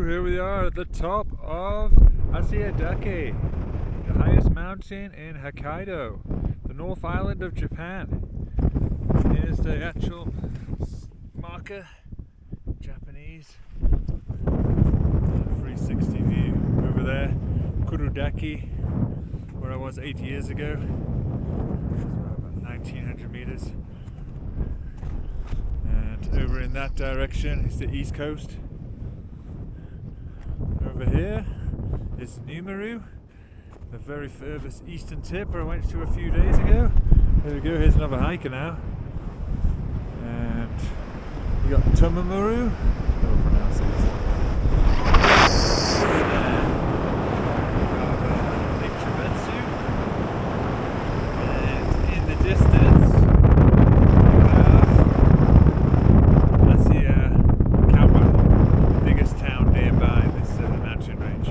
here we are at the top of Asahidake, the highest mountain in Hokkaido, the North Island of Japan. Here's the actual marker, Japanese 360 view. Over there, Kurudaki, where I was 8 years ago. It's about 1900 meters. And over in that direction is the east coast. Over here is Numaru, the very furthest eastern tip where I went to a few days ago. There we go, here's another hiker now. And you got Tomamuru, how do I pronounce it? And in the distance we have Asahidake, the biggest town nearby this mountain range.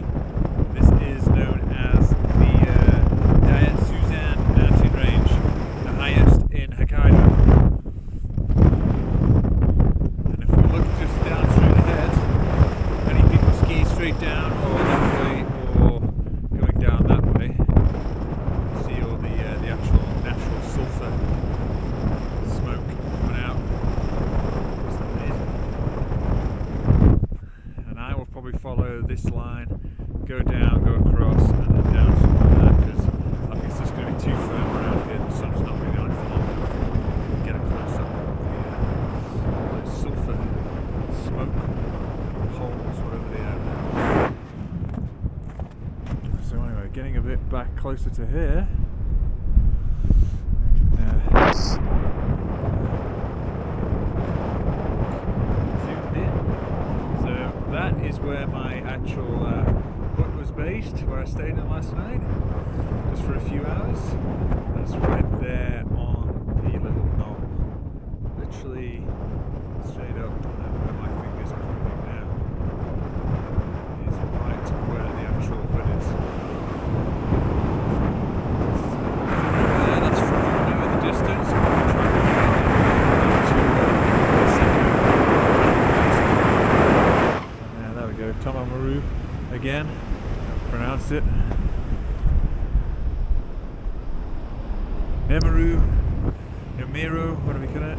This is known as the Diasetsuzan mountain range, the highest in Hokkaido. And if we look just down straight ahead, many people ski straight down or that way or going down that way. You see all the actual natural sulfur smoke coming out. It's amazing. And I will probably follow this line, go down, go across, and then down something like that, because I think it's just going to be too firm around here. The sun's not really on it for long. Get a close up of the sulfur smoke holes, whatever they are. So anyway, getting a bit back closer to here, I can zoomed in. So that is where my actual hut was based, where I stayed in last night, just for a few hours. That's right there on the little knoll, literally straight up, and where my finger's pointing now is right where the actual hut is. Yeah, that's from now in the distance. I'm going to try and get to there we go, Tomamuru again, pronounce it. Numaru, what do we call it?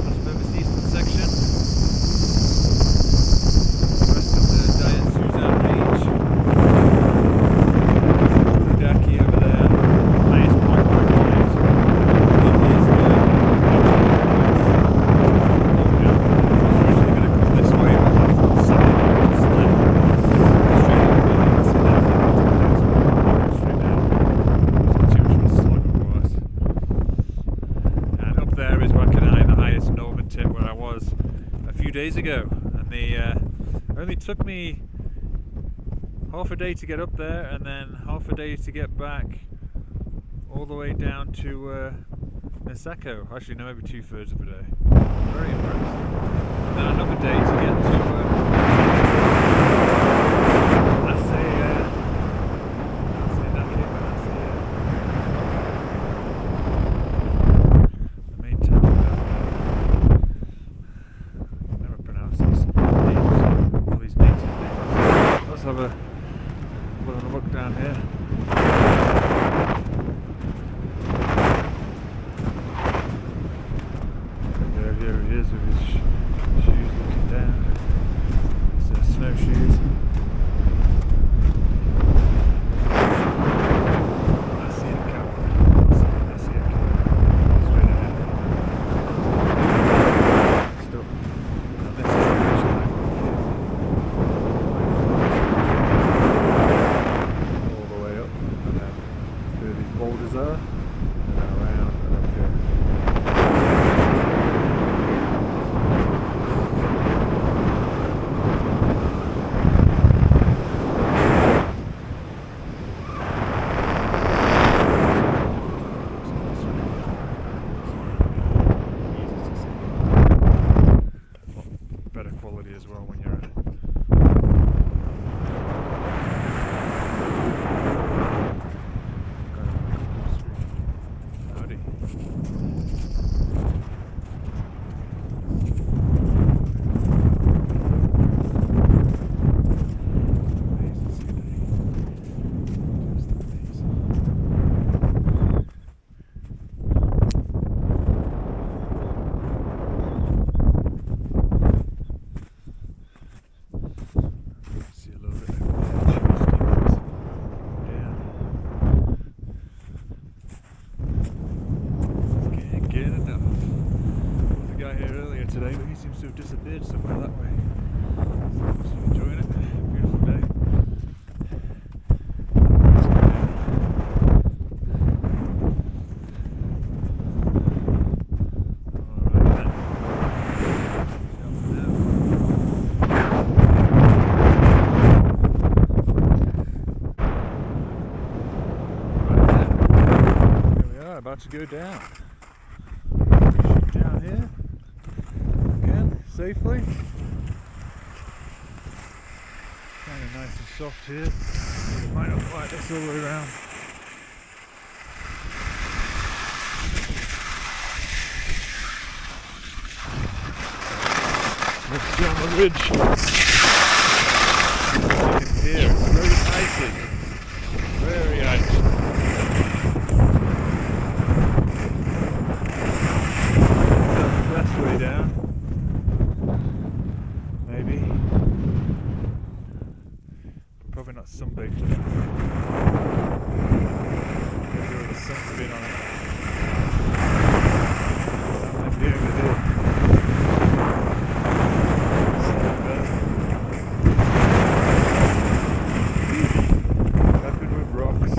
That's the furthest eastern section. The rest of the Diasetsuzan range. Kurudaki over there, highest point where I climbed 8 years ago. It's usually going to come this way, but that's not sunny. Straight down. It's too much of a slug for us. And up there is Wakkanai, the highest northern tip where I was a few days ago. And it only took me half a day to get up there, and then half a day to get back all the way down to Niseko. Actually, no, maybe 2/3 of a day. Very impressed. And then another day to get to the main town down there. I can never pronounce these names, all these native names. Let's have a little look down here. There he is with his shoes looking down. It's snowshoes. Asahidake. Straight ahead. Still. Now this is the beach line. All the way up. And then where these boulders are. And then around and up here. Better quality as well when you're at it. Howdy. somewhere that way. So enjoying it. Beautiful day. About to go down. Down here again, safely. Kind of nice and soft here. It might not look like this all the way around. Let's go on the ridge. You can hear it's very icy. Very icy. Way down, maybe, but probably not sunbaked enough. Maybe where the sun's been on it. That might be over there. Peppered with rocks.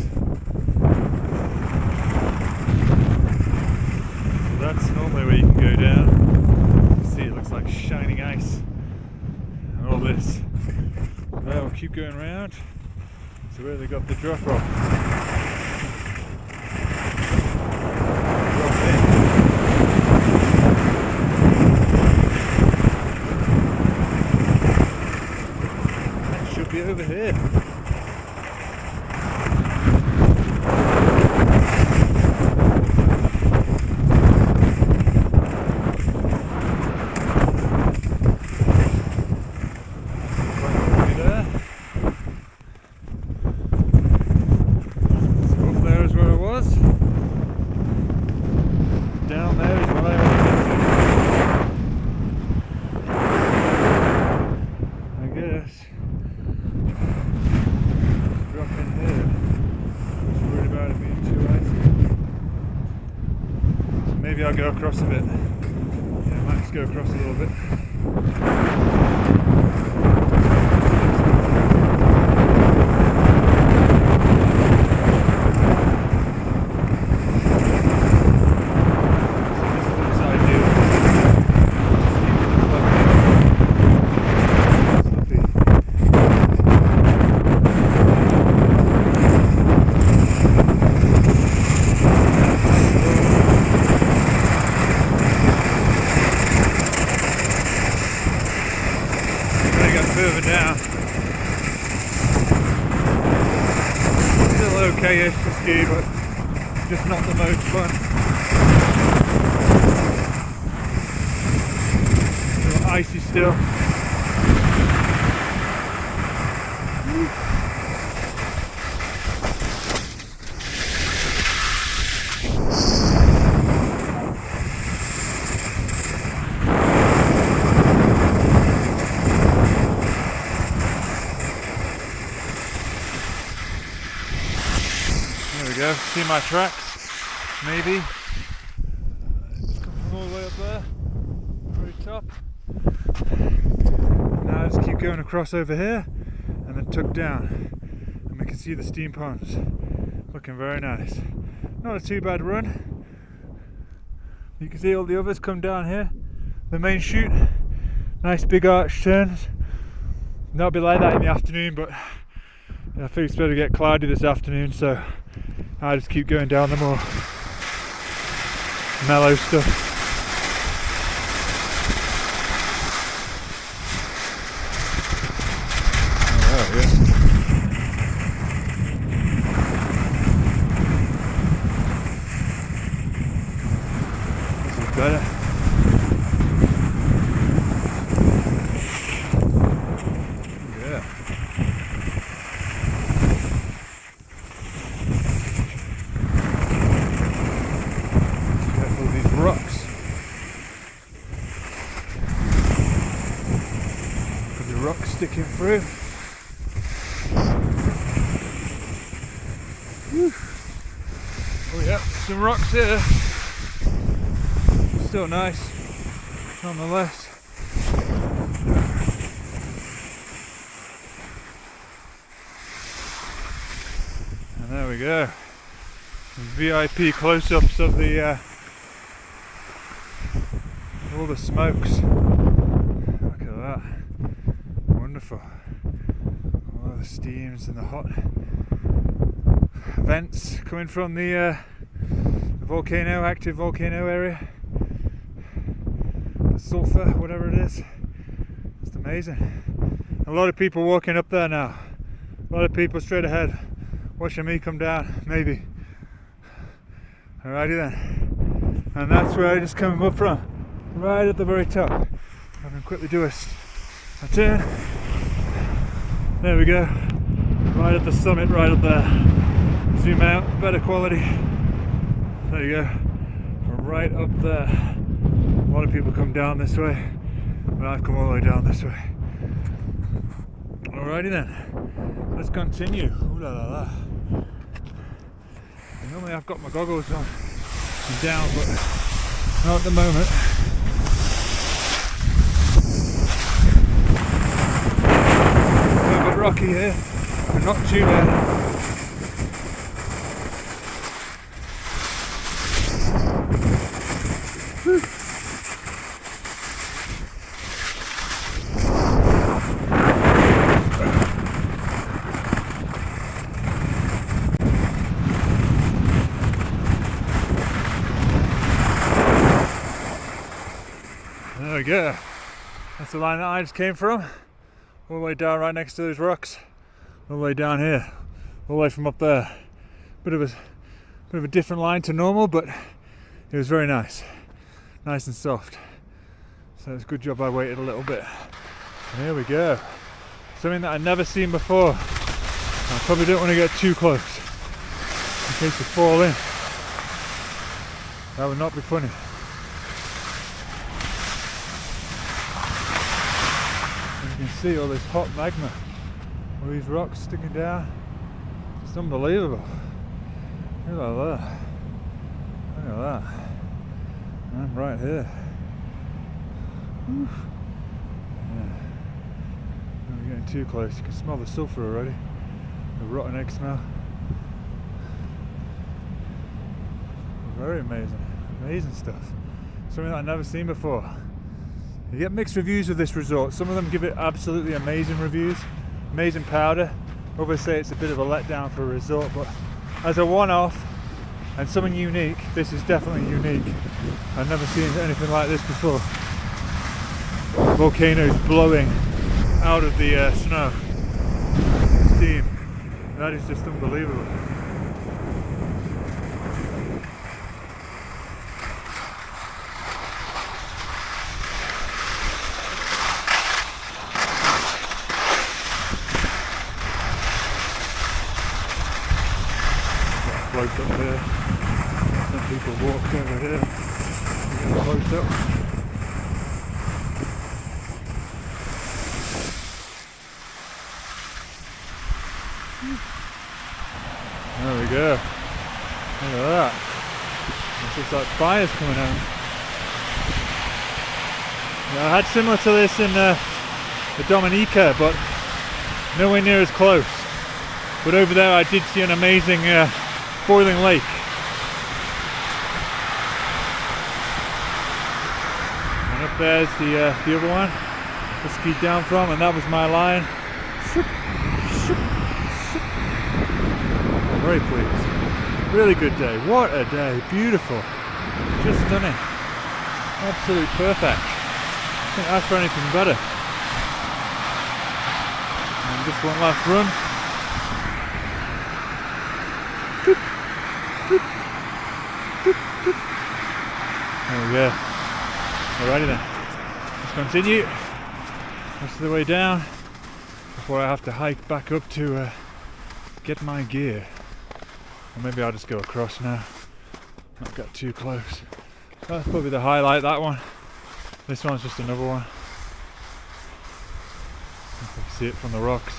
So that's normally where you can go down. It looks like shining ice and all this. Well, we'll keep going around. So where they got the drop off. Drop in. That should be over here. Down there is what I want to get to. I guess. Let's drop in here. I was worried about it being too icy. So maybe I'll go across a bit. Yeah, I might just go across a little bit. Further down. Still okay-ish to ski, but just not the most fun. A little icy still. There we go, see my tracks, maybe. Just come from all the way up there, very top. Now I just keep going across over here and then tuck down. And we can see the steam ponds, looking very nice. Not a too bad run. You can see all the others come down here. The main chute, nice big arch turns. That'll be like that in the afternoon, but I think it's better to get cloudy this afternoon, so I just keep going down the more mellow stuff. Oh, yeah. This is better. Yeah. Rocks. Got the rocks sticking through. Whew. Oh yeah, some rocks here. Still nice, nonetheless. we go. VIP close-ups of the all the smokes. Look at that. Wonderful. All the steams and the hot vents coming from the volcano, active volcano area. The sulfur, whatever it is. It's amazing. A lot of people walking up there now. A lot of people straight ahead watching me come down, maybe. Alrighty then. And that's where I just came up from. Right at the very top. I can quickly do a turn. There we go. Right at the summit, right up there. Zoom out, better quality. There you go. Right up there. A lot of people come down this way, but I've come all the way down this way. Alrighty then. Let's continue. Ooh la la la. Normally I've got my goggles on and down, but not at the moment. A little bit rocky here, but not too bad. Whew. There we go. That's the line that I just came from. All the way down right next to those rocks. All the way down here. All the way from up there. Bit of a different line to normal, but it was very nice. Nice and soft. So it's a good job I waited a little bit. And here we go. Something that I've never seen before. I probably don't want to get too close in case you fall in. That would not be funny. You can see all this hot magma, all these rocks sticking down. It's unbelievable. Look at that. Look at that. I'm right here. Whew. Yeah. We're getting too close. You can smell the sulfur already. The rotten egg smell. Very amazing. Amazing stuff. Something that I've never seen before. You get mixed reviews of this resort. Some of them give it absolutely amazing reviews, amazing powder. Others say it's a bit of a letdown for a resort, but as a one-off and something unique, this is definitely unique. I've never seen anything like this before. Volcanoes blowing out of the snow, steam. That is just unbelievable. Close up here. Some people walked over here. Get close up. There we go. Look at that. It's just like fires coming out. Yeah, I had similar to this in the Dominica, but nowhere near as close. But over there I did see an amazing boiling lake. And up there's the other one I skied down from, and that was my line. I'm very pleased. Really good day. What a day. Beautiful. Just stunning. Absolute perfect. Couldn't ask for anything better. And just one last run. There we go. Alrighty then. Let's continue. Rest of the way down before I have to hike back up to get my gear. Or maybe I'll just go across now. Not get too close. That's probably the highlight, that one. This one's just another one. You can see it from the rocks.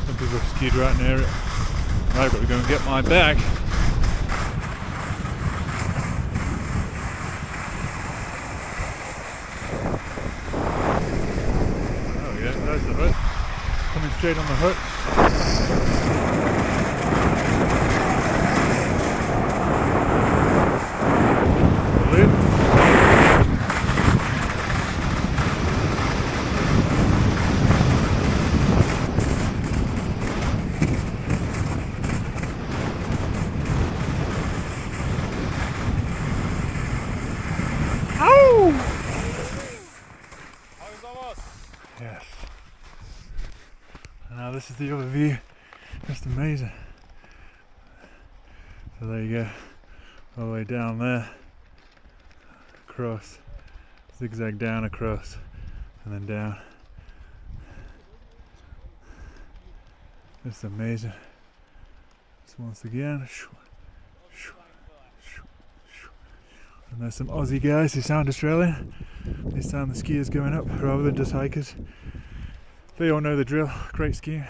Some people have skied right near it. Right, I've got to go and get my bag. Oh yeah, there's the hut. Coming straight on the hut. Yes. And now this is the other view. Just amazing. So there you go. All the way down there. Across. Zigzag down across. And then down. Just amazing. So once again. And there's some Aussie guys who sound Australian. They sound the skiers going up rather than just hikers. They all know the drill. Great skiing,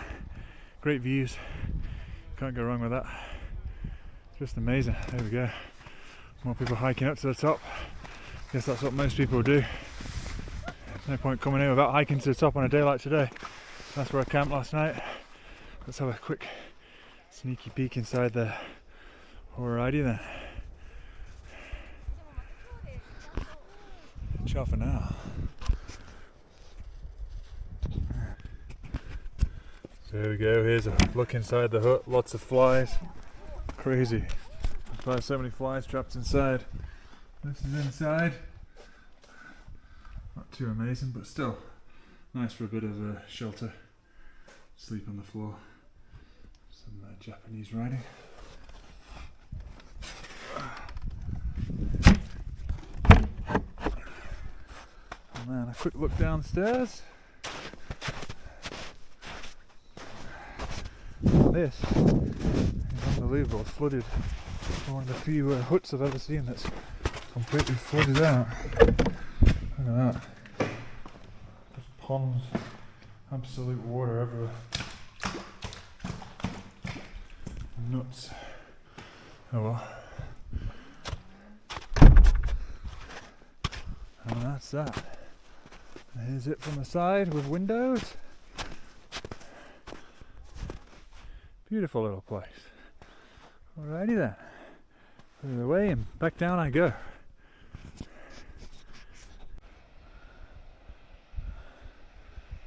great views. Can't go wrong with that. Just amazing. There we go. More people hiking up to the top. Guess that's what most people do. There's no point coming in without hiking to the top on a day like today. That's where I camped last night. Let's have a quick sneaky peek inside there. Alrighty then. Ciao for now. So there we go, here's a look inside the hut. Lots of flies. Crazy. There's so many flies trapped inside. This is inside. Not too amazing, but still nice for a bit of shelter. Sleep on the floor. Some Japanese writing. And then a quick look downstairs. This is unbelievable. It's flooded. One of the few huts I've ever seen that's completely flooded out. Look at that. Just ponds. Absolute water everywhere. Nuts. Oh well. And that's that. Here's it from the side with windows. Beautiful little place. Alrighty then. Put it away and back down I go.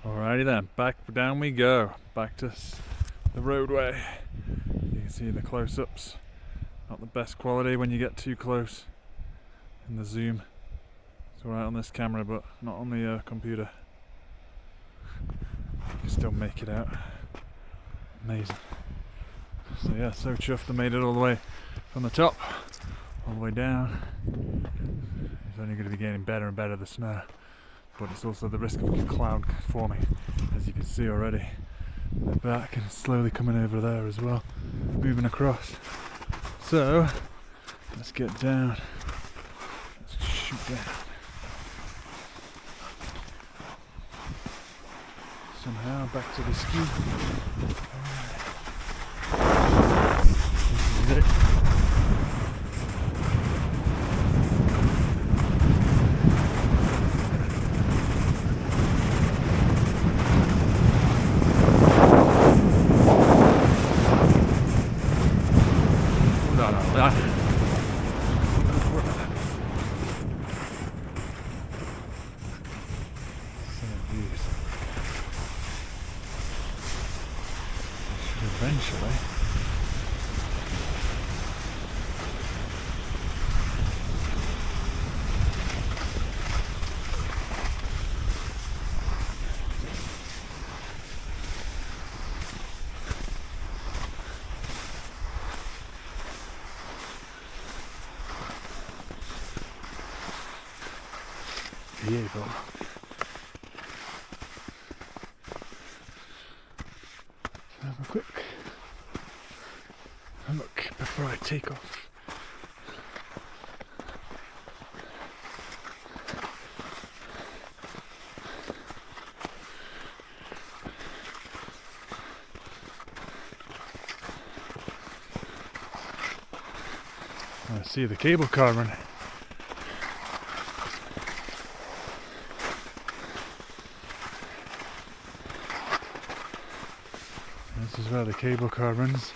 Alrighty then, back down we go. Back to the roadway. You can see the close-ups. Not the best quality when you get too close in the zoom. It's alright on this camera, but not on the computer. You can still make it out. Amazing. So yeah, so chuffed I made it all the way from the top, all the way down. It's only going to be getting better and better, the snow. But it's also the risk of cloud forming, as you can see already. In the back, and it's slowly coming over there as well, moving across. So, let's get down. Let's shoot down. Somehow back to the ski. This is it. Eventually. Diego. Have a quick look before I take off. I see the cable car running. This is where the cable car runs.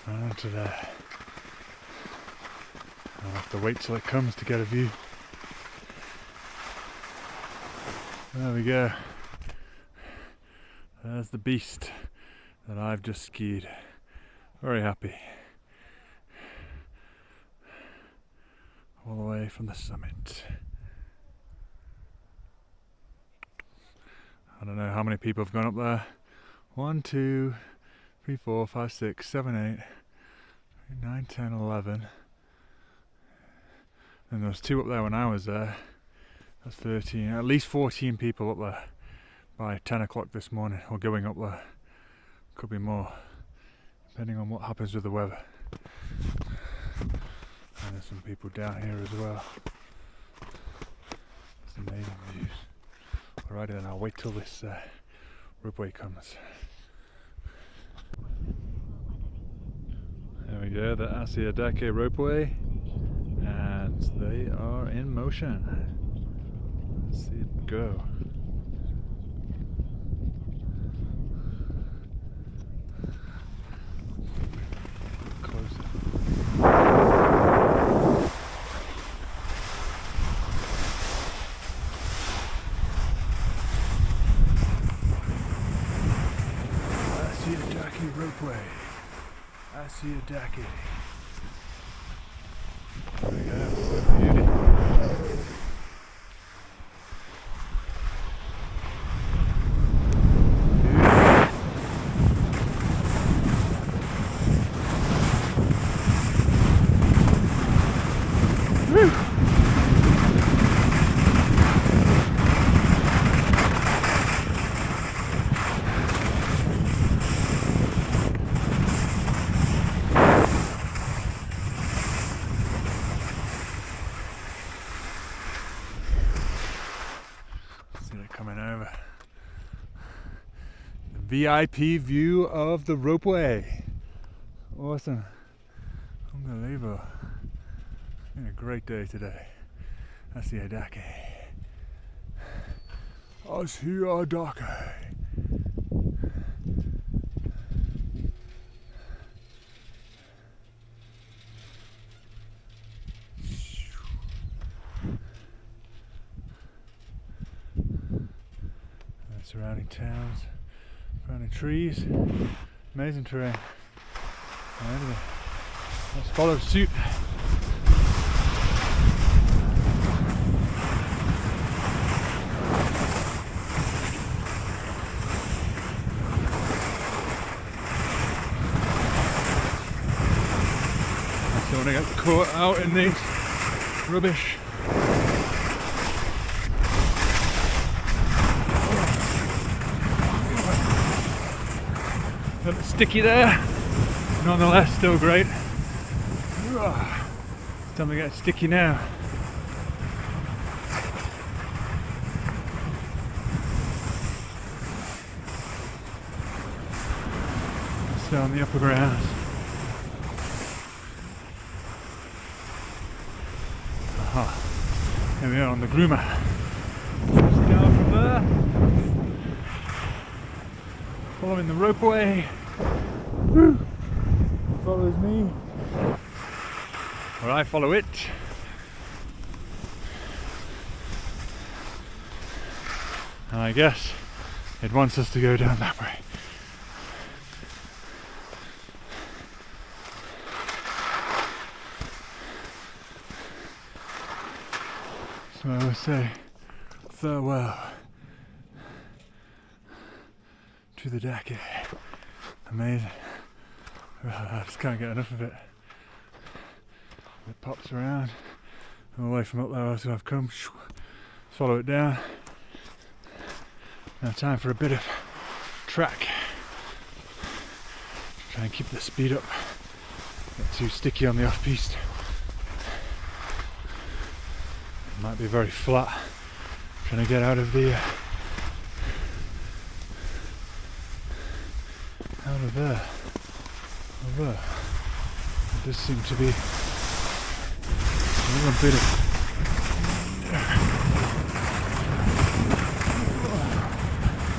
Down to there. I'll have to wait till it comes to get a view. There we go. There's the beast that I've just skied. Very happy. All the way from the summit. don't know how many people have gone up there. 1, 2, 3, 4, 5, 6, 7, 8, 9, 10, 11. And there was 2 up there when I was there. That's 13, at least 14 people up there by 10 o'clock this morning, or going up there. Could be more, depending on what happens with the weather. And there's some people down here as well. It's amazing views. Alrighty then, I'll wait till this ropeway comes. There we go, the Asahidake ropeway, and they are in motion. Let's see it go. Closer. Asahidake ropeway. Asahidake. There we go. Beauty. Coming over. The VIP view of the ropeway. Awesome. Unbelievable. It's been a great day today. Asahidake. Asahidake. Surrounding towns, surrounding trees, amazing terrain. Anyway, let's follow suit. I don't want to get caught out in this rubbish. A bit sticky there, nonetheless still great. It's time to get sticky now. Still on the upper ground. Aha, here we are on the groomer. Just down from there. Following the ropeway. Woo. Follows me, or I follow it. And I guess it wants us to go down that way. So I will say farewell to the Dake. Amazing. I just can't get enough of it. It pops around all the way from up there, so I've come. Follow it down. Now time for a bit of track. Try and keep the speed up. Not too sticky on the off-piste. It might be very flat. Trying to get out of the out of there. Over there. It does seem to be a little bit of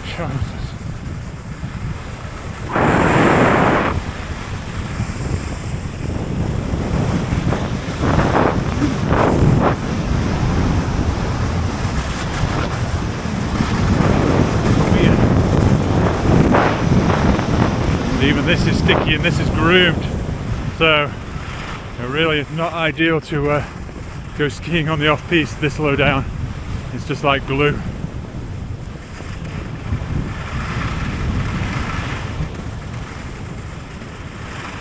chances. Even this is sticky and this is groomed, so it really is not ideal to go skiing on the off-piste this low down. It's just like glue.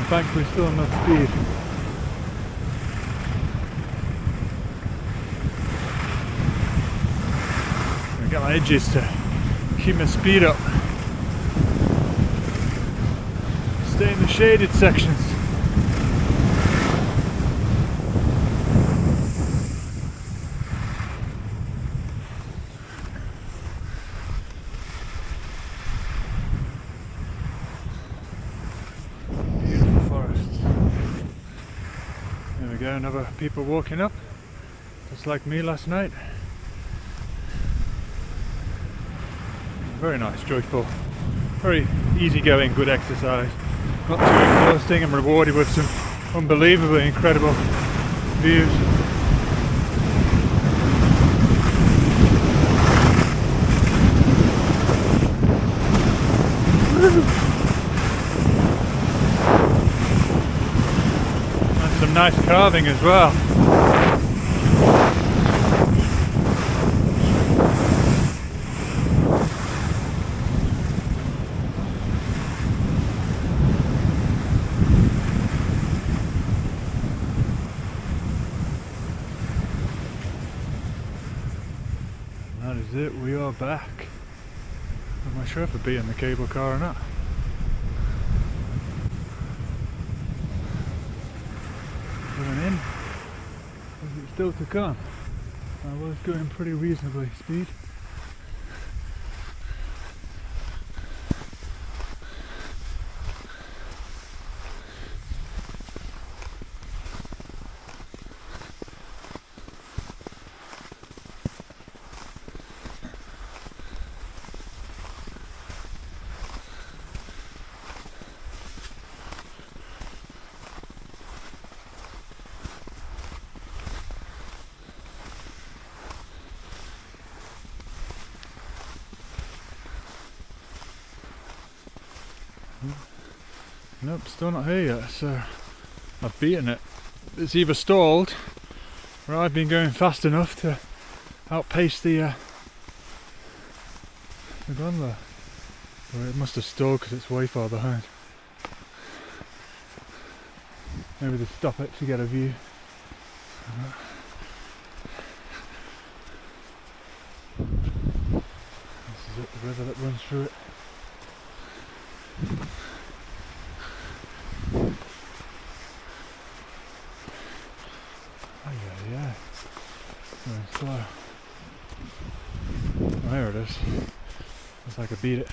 thankfully still enough speed. I get my edges to keep my speed up. Stay in the shaded sections. Beautiful forests. There we go, another people walking up, just like me last night. Very nice, joyful, very easygoing, good exercise. Not too exhausting and rewarded with some unbelievably incredible views. And some nice carving as well. That is it, we are back. I'm not sure if I'd be in the cable car or not. Going in, is it still to come? I was going pretty reasonably speed. Nope, still not here yet, so I've beaten it. It's either stalled or I've been going fast enough to outpace the gondola. Or it must have stalled because it's way far behind. Maybe they stop it to get a view. This is it, the river that runs through it. Yeah. Very slow. Oh, there it is. Looks like I beat it.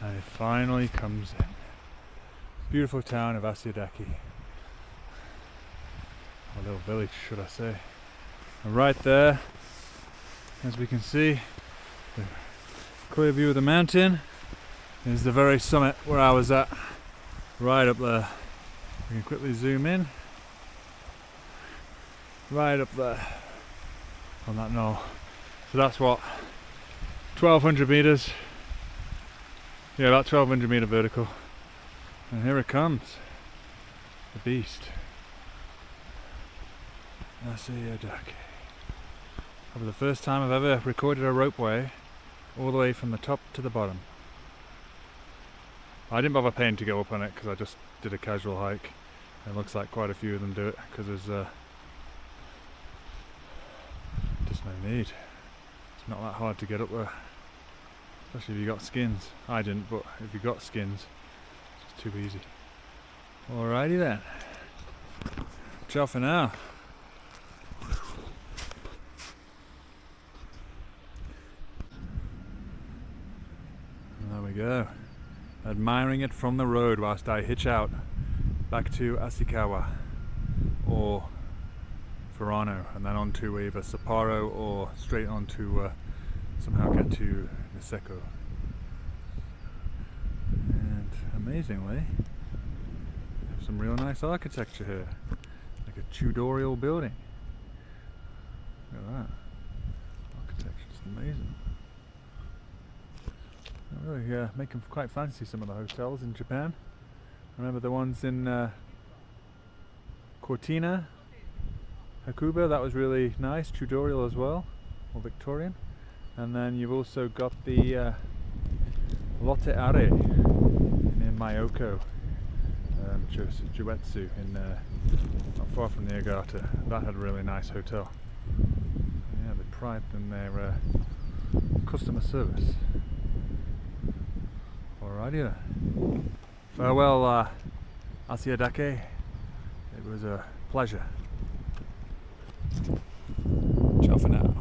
And it finally comes in. Beautiful town of Asahidake. A little village, should I say. And right there, as we can see, the clear view of the mountain is the very summit where I was at, right up there. We can quickly zoom in, right up there on that knoll. So that's what, 1200 meters, yeah, about 1200 meter vertical. And here it comes, the beast. Asahidake. Probably the first time I've ever recorded a ropeway all the way from the top to the bottom. I didn't bother paying to go up on it because I just did a casual hike. It looks like quite a few of them do it because there's just no need. It's not that hard to get up there, especially if you got skins. I didn't, but if you got skins, it's just too easy. Alrighty then. Ciao for now. There we go, admiring it from the road whilst I hitch out back to Asikawa or Furano and then on to either Sapporo or straight on to somehow get to Niseko. And amazingly, we have some real nice architecture here, like a Tudorial building. Look at that, architecture is amazing. I really make them quite fancy, some of the hotels in Japan. I remember the ones in Cortina Hokkaido, that was really nice, Tudorial as well, or Victorian. And then you've also got the Lotte Are near Myoko, Juetsu, in not far from Niigata. That had a really nice hotel. Yeah, they pride in their customer service. Alrighty then. Farewell, Asahidake. It was a pleasure. Ciao for now.